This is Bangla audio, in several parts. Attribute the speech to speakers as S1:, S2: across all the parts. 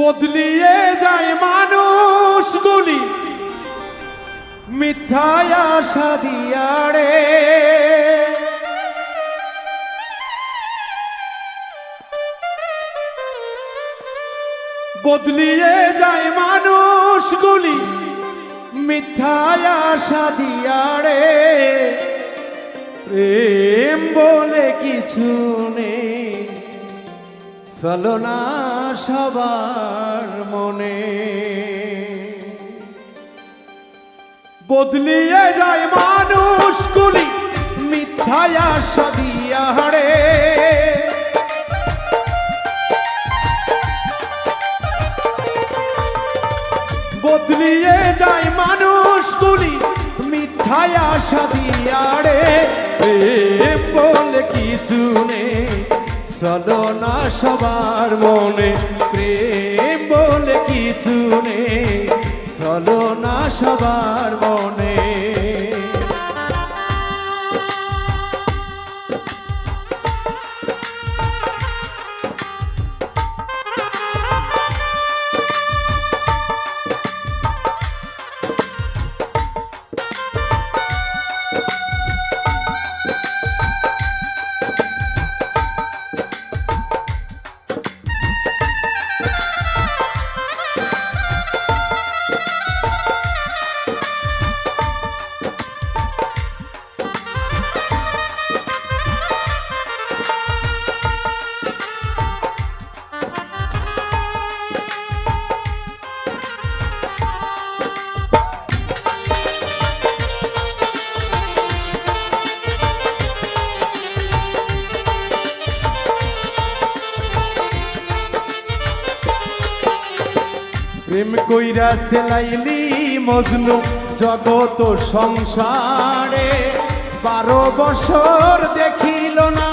S1: বদলিয়ে যায় মানুষগুলি মিথ্যায় আশা দিয়ারে। বদলিয়ে যায় মানুষগুলি মিথ্যায় আশা দিয়ারে। প্রেম বলে কিছু নেই ছলনা সবার মনে। বদলিয়ে যায় মানুষগুলি মিথ্যায় আশা দিয়ারে। বদলিয়ে যায় মানুষগুলি মিথ্যায় আশা দিয়ারে। প্রেম বলে কিছু নেই ছলনা সবার মনে। প্রেম বলে কিছু নেই ছলনা সবার মনে। প্রেম কইরা সেলাইলি মজনু জগত সংসারে। 12 বছর দেখিল না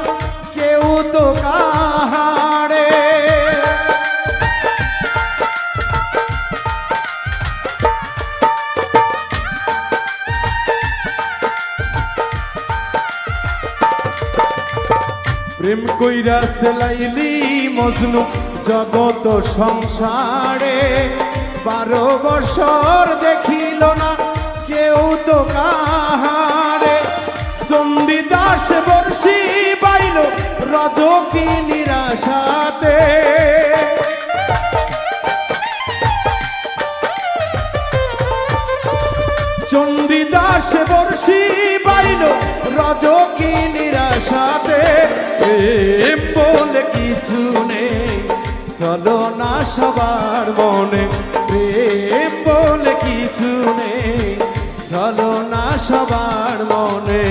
S1: কেউ তো কাহারে। প্রেম কইরা সেলাইলি মজনু জগত সংসারে। 12 বছর দেখিল না কেউ তো কাহারে। চণ্ডীদাস বর্ষি বাইল রজকি নিরাশাতে। চণ্ডীদাস বর্ষি বাইল রজকি নিরাশাতে। প্রেম বলে কিছু নেই ছলনা সবার মনে। প্রেম বলে কিছু নেই ছলনা সবার মনে।